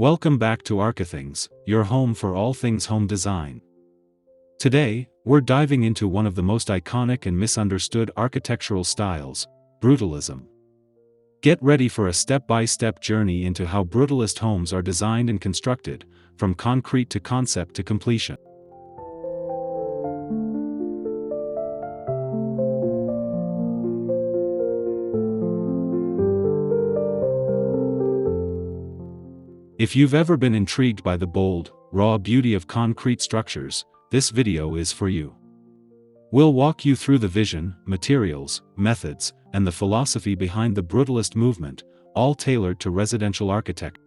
Welcome back to ArchiThings, your home for all things home design. Today, we're diving into one of the most iconic and misunderstood architectural styles, Brutalism. Get ready for a step-by-step journey into how Brutalist homes are designed and constructed, from concrete to concept to completion. If you've ever been intrigued by the bold, raw beauty of concrete structures, this video is for you. We'll walk you through the vision, materials, methods, and the philosophy behind the Brutalist movement, all tailored to residential architecture.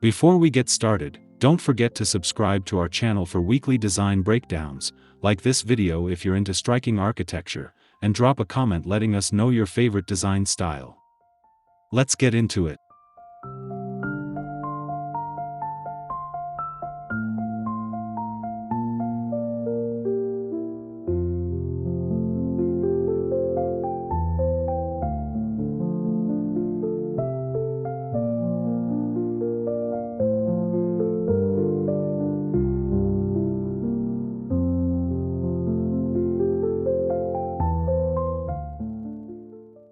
Before we get started, don't forget to subscribe to our channel for weekly design breakdowns, like this video if you're into striking architecture, and drop a comment letting us know your favorite design style. Let's get into it.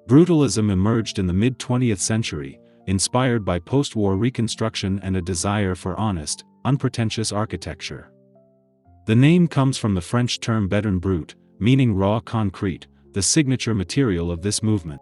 Brutalism emerged in the mid-20th century, inspired by post-war reconstruction and a desire for honest, unpretentious architecture. The name comes from the French term béton brut, meaning raw concrete, the signature material of this movement.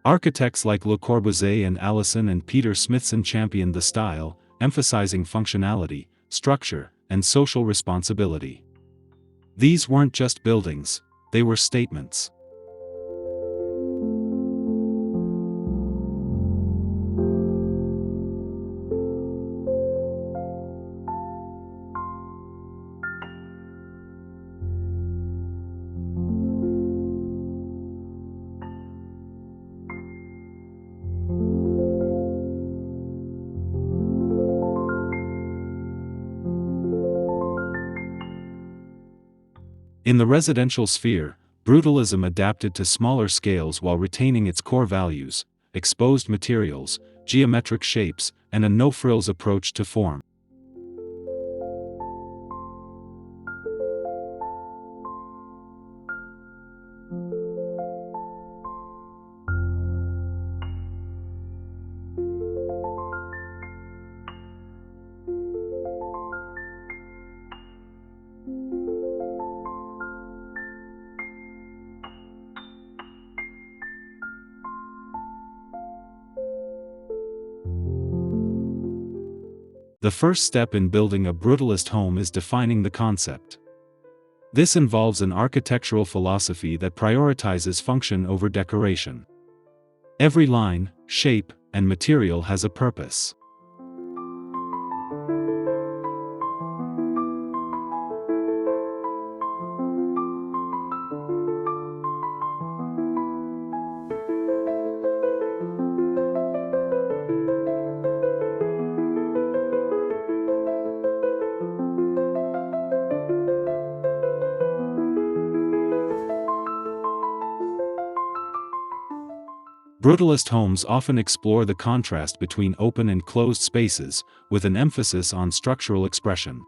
Architects like Le Corbusier and Alison and Peter Smithson championed the style, emphasizing functionality, structure, and social responsibility. These weren't just buildings, they were statements. In the residential sphere, Brutalism adapted to smaller scales while retaining its core values: exposed materials, geometric shapes, and a no-frills approach to form. The first step in building a Brutalist home is defining the concept. This involves an architectural philosophy that prioritizes function over decoration. Every line, shape, and material has a purpose. Brutalist homes often explore the contrast between open and closed spaces, with an emphasis on structural expression.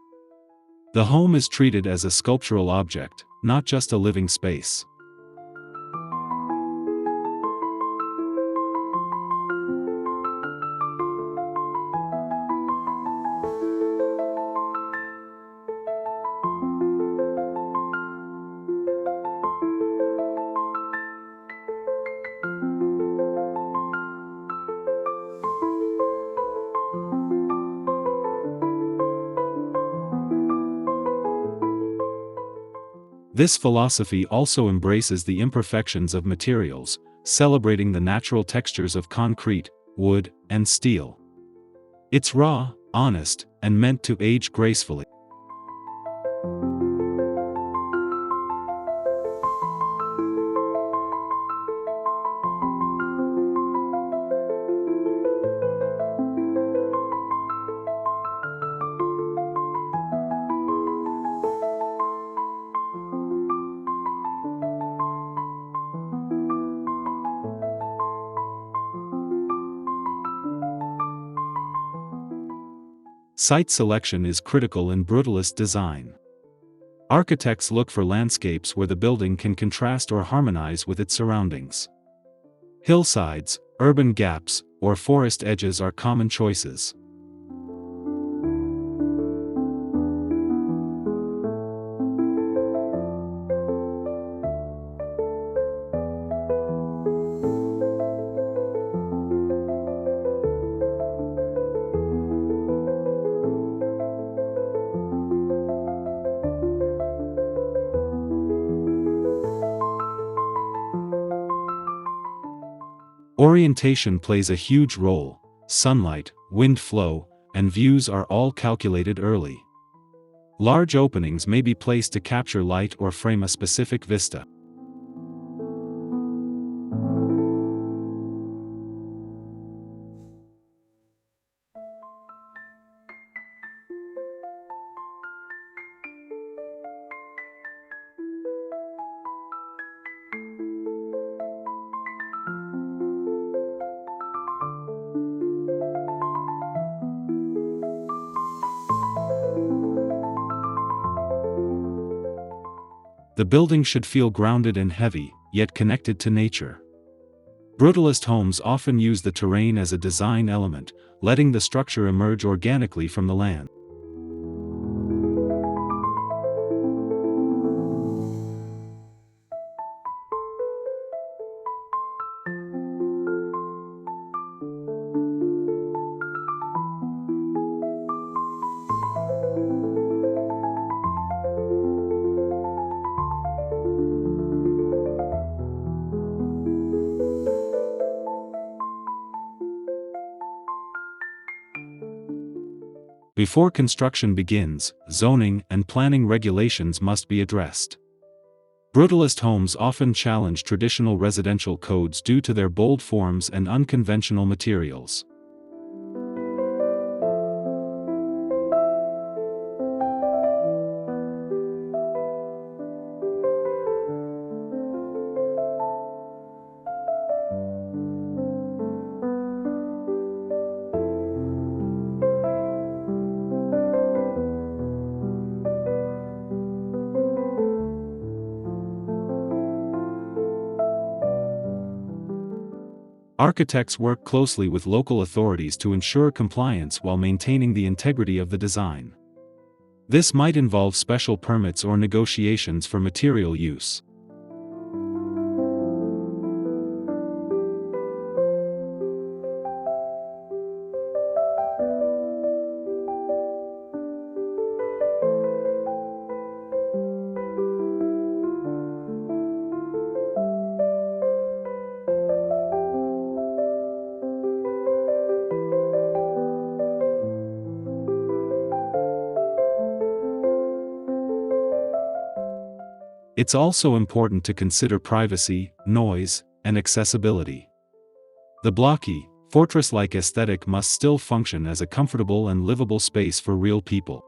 The home is treated as a sculptural object, not just a living space. This philosophy also embraces the imperfections of materials, celebrating the natural textures of concrete, wood, and steel. It's raw, honest, and meant to age gracefully. Site selection is critical in brutalist design. Architects look for landscapes where the building can contrast or harmonize with its surroundings. Hillsides, urban gaps, or forest edges are common choices. Orientation plays a huge role. Sunlight, wind flow, and views are all calculated early. Large openings may be placed to capture light or frame a specific vista. The building should feel grounded and heavy, yet connected to nature. Brutalist homes often use the terrain as a design element, letting the structure emerge organically from the land. Before construction begins, zoning and planning regulations must be addressed. Brutalist homes often challenge traditional residential codes due to their bold forms and unconventional materials. Architects work closely with local authorities to ensure compliance while maintaining the integrity of the design. This might involve special permits or negotiations for material use. It's also important to consider privacy, noise, and accessibility. The blocky, fortress-like aesthetic must still function as a comfortable and livable space for real people.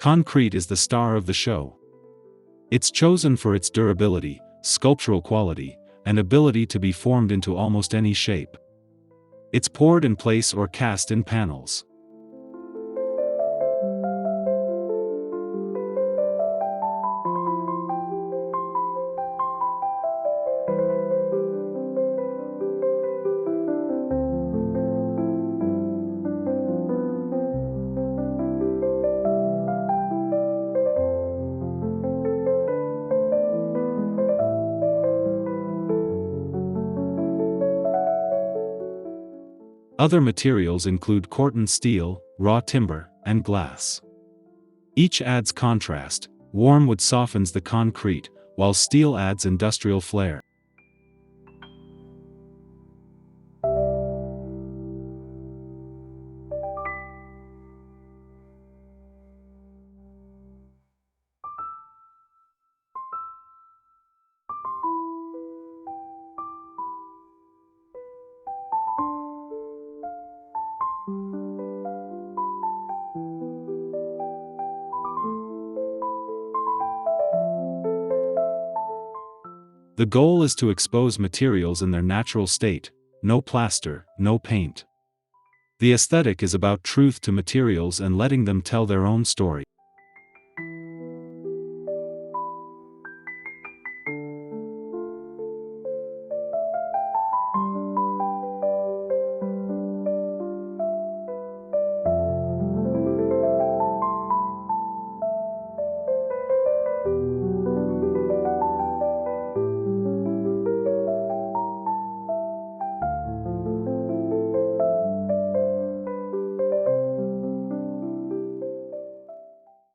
Concrete is the star of the show. It's chosen for its durability, sculptural quality, and ability to be formed into almost any shape. It's poured in place or cast in panels. Other materials include corten steel, raw timber, and glass. Each adds contrast. Warm wood softens the concrete, while steel adds industrial flair. The goal is to expose materials in their natural state, no plaster, no paint. The aesthetic is about truth to materials and letting them tell their own story.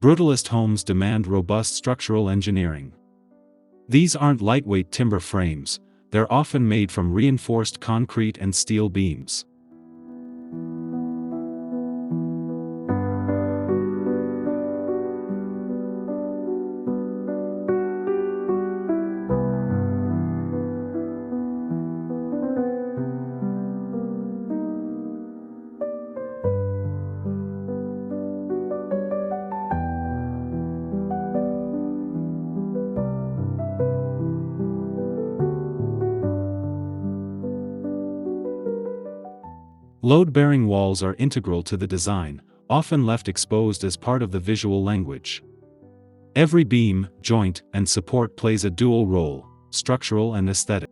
Brutalist homes demand robust structural engineering. These aren't lightweight timber frames, they're often made from reinforced concrete and steel beams. Load-bearing walls are integral to the design, often left exposed as part of the visual language. Every beam, joint, and support plays a dual role, structural and aesthetic.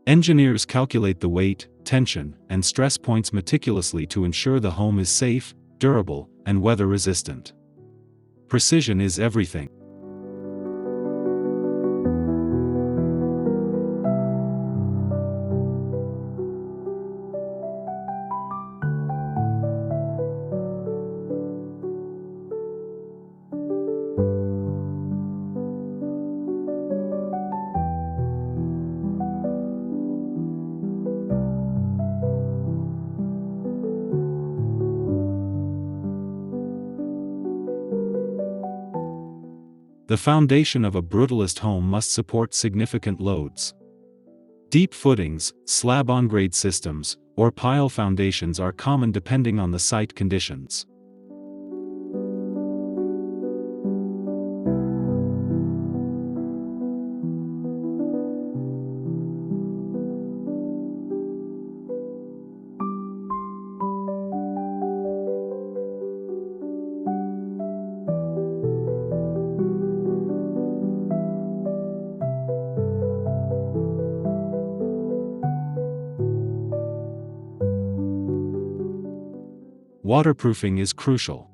Engineers calculate the weight, tension, and stress points meticulously to ensure the home is safe, durable, and weather-resistant. Precision is everything. The foundation of a brutalist home must support significant loads. Deep footings, slab-on-grade systems, or pile foundations are common depending on the site conditions. Waterproofing is crucial.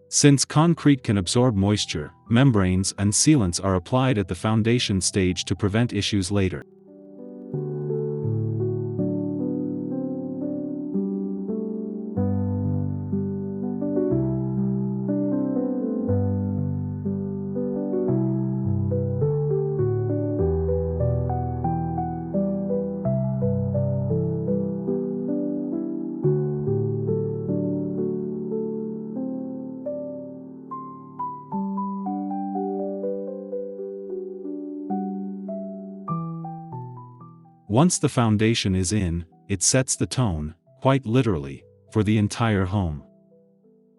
Since concrete can absorb moisture, membranes and sealants are applied at the foundation stage to prevent issues later. Once the foundation is in, it sets the tone, quite literally, for the entire home.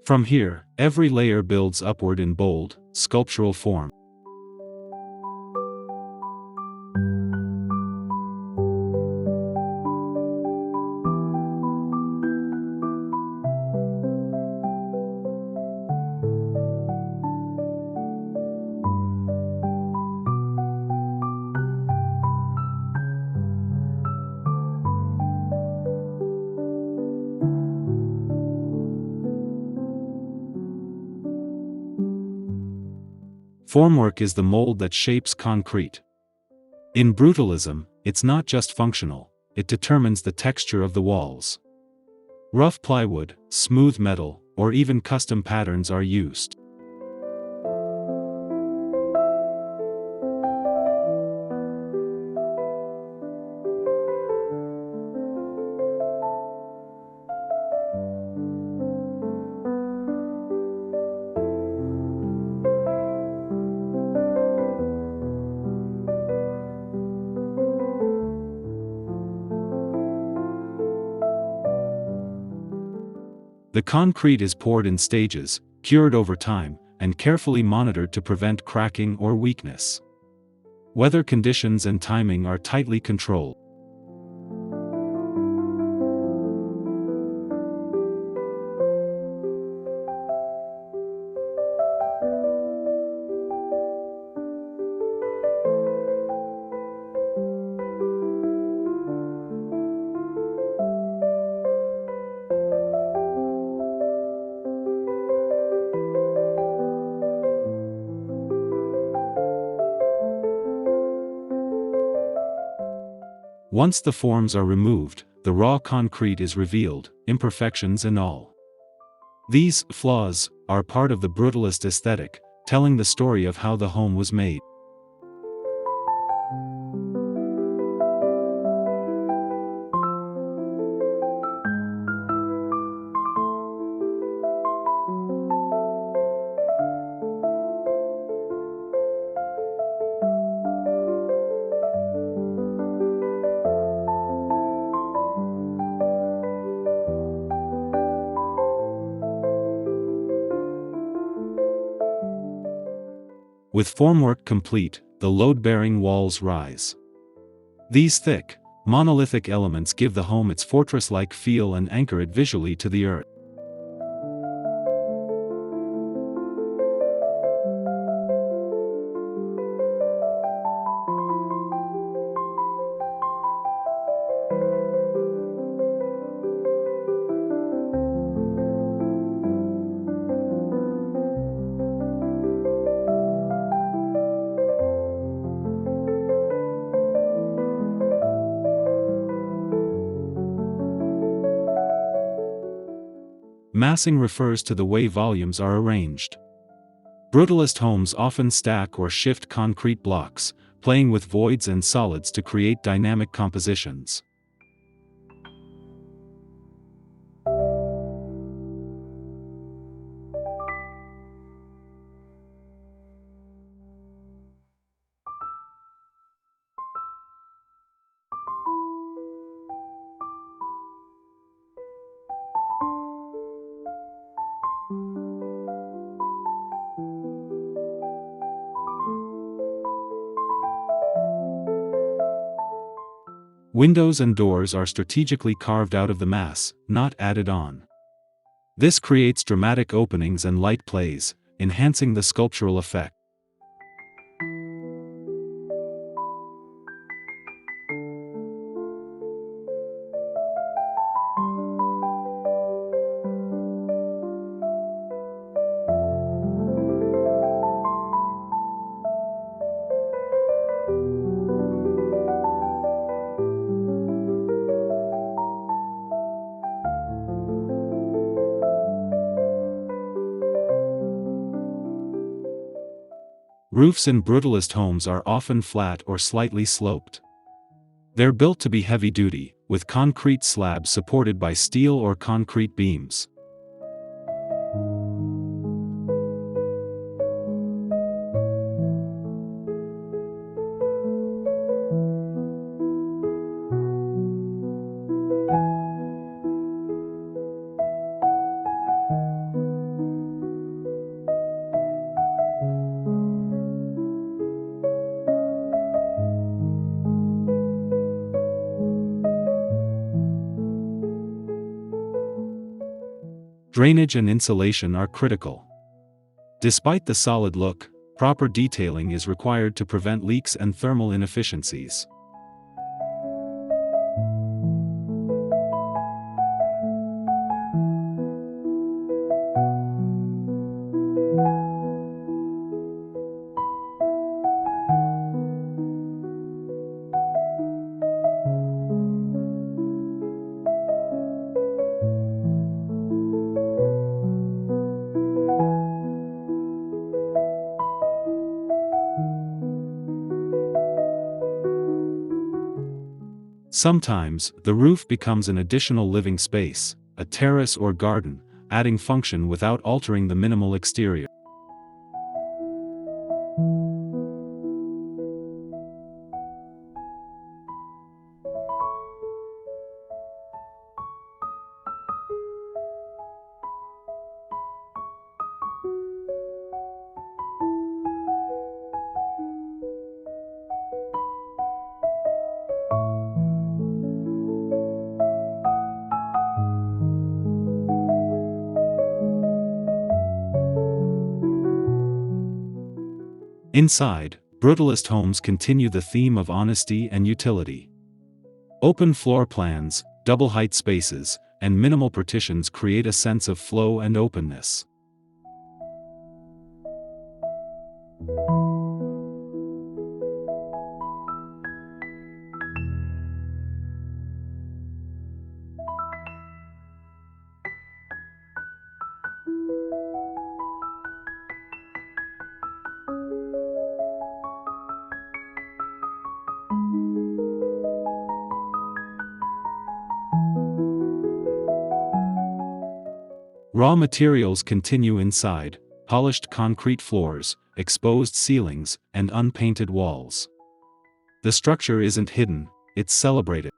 From here, every layer builds upward in bold, sculptural form. Formwork is the mold that shapes concrete. In brutalism, it's not just functional, it determines the texture of the walls. Rough plywood, smooth metal, or even custom patterns are used. The concrete is poured in stages, cured over time, and carefully monitored to prevent cracking or weakness. Weather conditions and timing are tightly controlled. Once the forms are removed, the raw concrete is revealed, imperfections and all. These flaws are part of the brutalist aesthetic, telling the story of how the home was made. With formwork complete, the load-bearing walls rise. These thick, monolithic elements give the home its fortress-like feel and anchor it visually to the earth. Massing refers to the way volumes are arranged. Brutalist homes often stack or shift concrete blocks, playing with voids and solids to create dynamic compositions. Windows and doors are strategically carved out of the mass, not added on. This creates dramatic openings and light plays, enhancing the sculptural effect. Roofs in brutalist homes are often flat or slightly sloped. They're built to be heavy-duty, with concrete slabs supported by steel or concrete beams. Drainage and insulation are critical. Despite the solid look, proper detailing is required to prevent leaks and thermal inefficiencies. Sometimes, the roof becomes an additional living space, a terrace or garden, adding function without altering the minimal exterior. Inside, Brutalist homes continue the theme of honesty and utility. Open floor plans, double-height spaces, and minimal partitions create a sense of flow and openness. Raw materials continue inside: polished concrete floors, exposed ceilings, and unpainted walls. The structure isn't hidden, it's celebrated.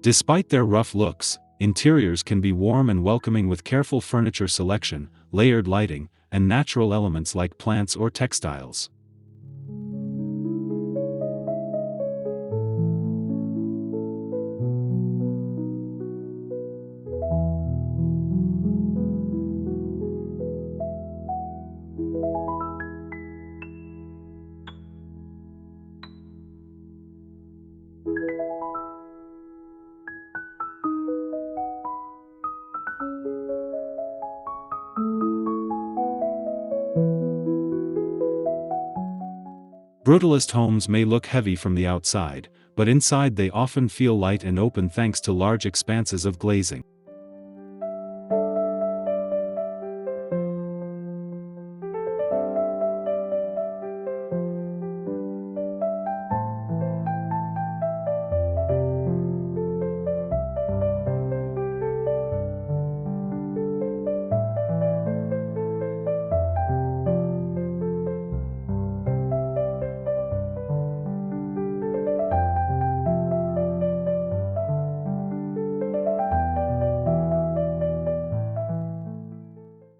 Despite their rough looks, interiors can be warm and welcoming with careful furniture selection, layered lighting, and natural elements like plants or textiles. Brutalist homes may look heavy from the outside, but inside they often feel light and open thanks to large expanses of glazing.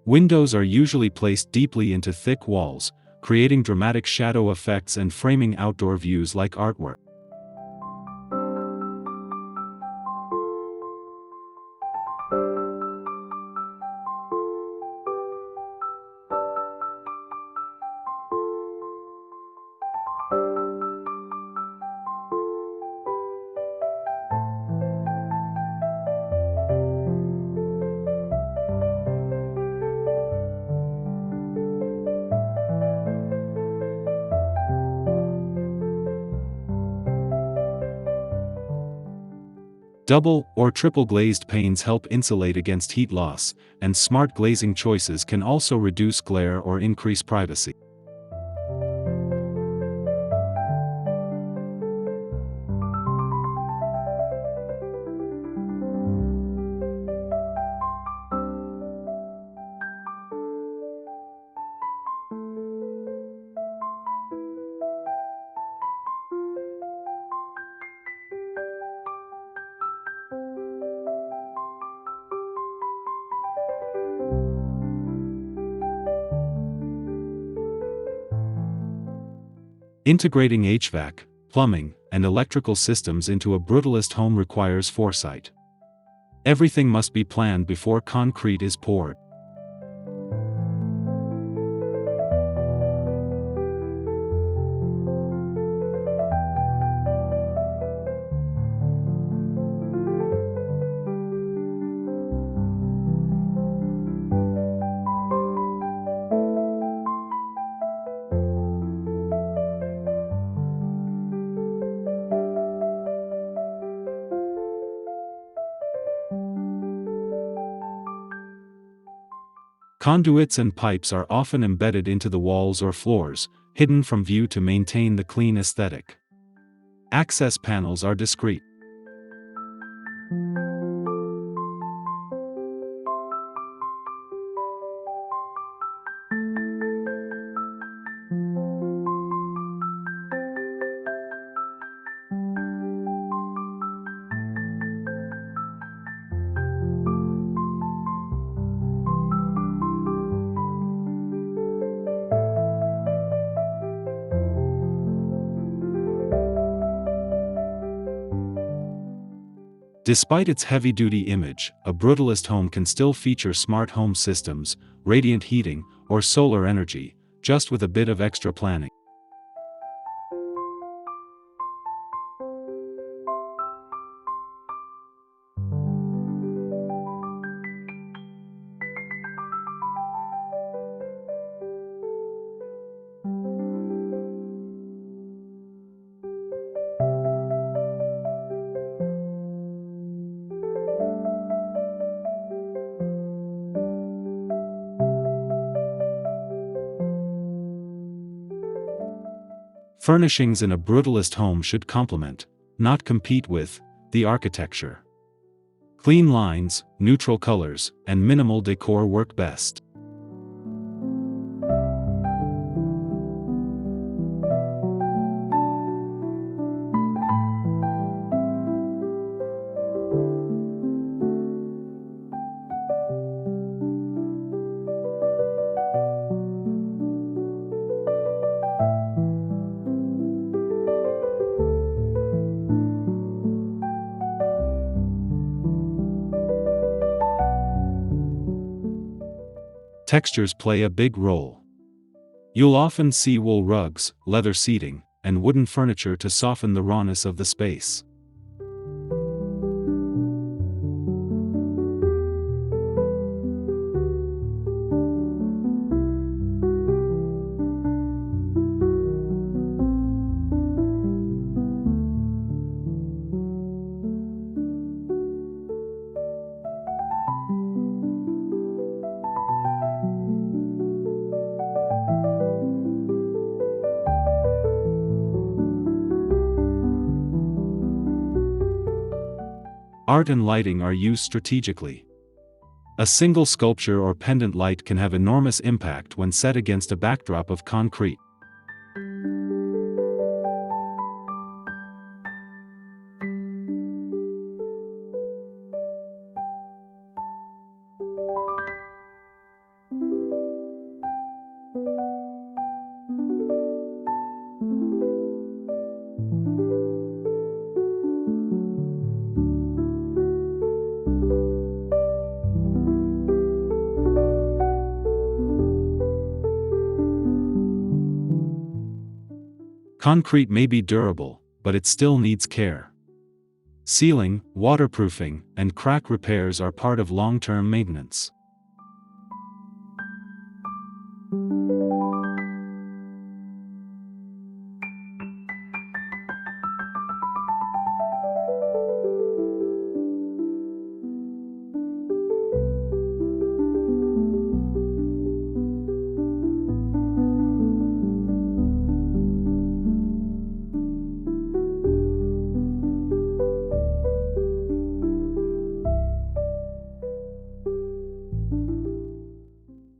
Windows are usually placed deeply into thick walls, creating dramatic shadow effects and framing outdoor views like artwork. Double or triple glazed panes help insulate against heat loss, and smart glazing choices can also reduce glare or increase privacy. Integrating HVAC, plumbing, and electrical systems into a Brutalist home requires foresight. Everything must be planned before concrete is poured. Conduits and pipes are often embedded into the walls or floors, hidden from view to maintain the clean aesthetic. Access panels are discreet. Despite its heavy-duty image, a brutalist home can still feature smart home systems, radiant heating, or solar energy, just with a bit of extra planning. Furnishings in a brutalist home should complement, not compete with, the architecture. Clean lines, neutral colors, and minimal decor work best. Textures play a big role. You'll often see wool rugs, leather seating, and wooden furniture to soften the rawness of the space. Art and lighting are used strategically. A single sculpture or pendant light can have enormous impact when set against a backdrop of concrete. Concrete may be durable, but it still needs care. Sealing, waterproofing, and crack repairs are part of long-term maintenance.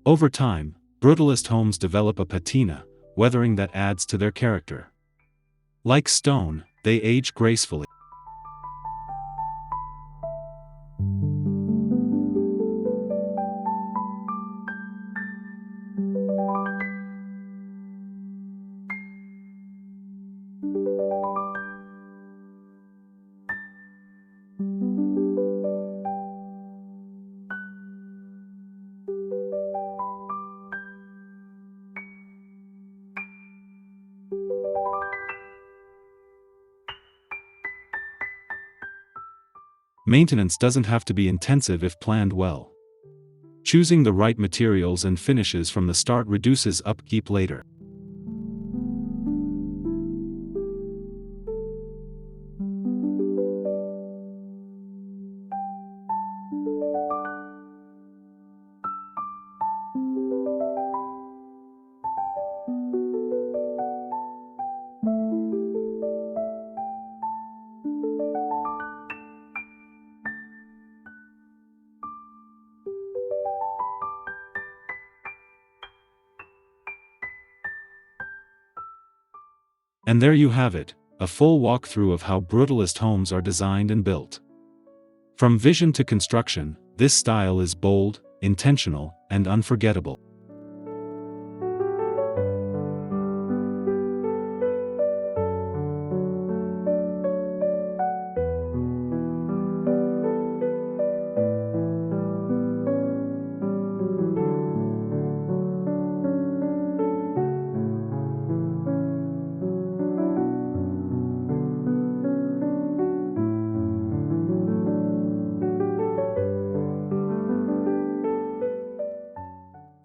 Over time, brutalist homes develop a patina, weathering that adds to their character. Like stone, they age gracefully. Maintenance doesn't have to be intensive if planned well. Choosing the right materials and finishes from the start reduces upkeep later. And there you have it, a full walkthrough of how brutalist homes are designed and built. From vision to construction, this style is bold, intentional, and unforgettable.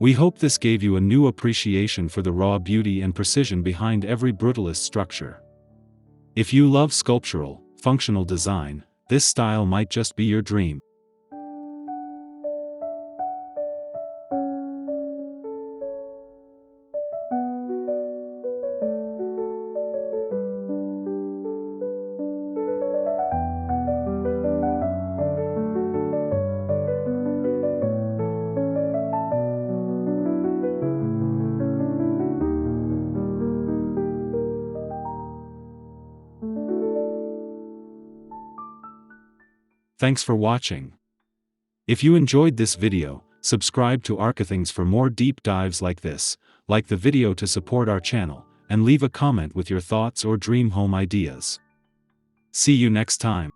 We hope this gave you a new appreciation for the raw beauty and precision behind every brutalist structure. If you love sculptural, functional design, this style might just be your dream. Thanks for watching. If you enjoyed this video, subscribe to ArchiThings for more deep dives like this, like the video to support our channel, and leave a comment with your thoughts or dream home ideas. See you next time.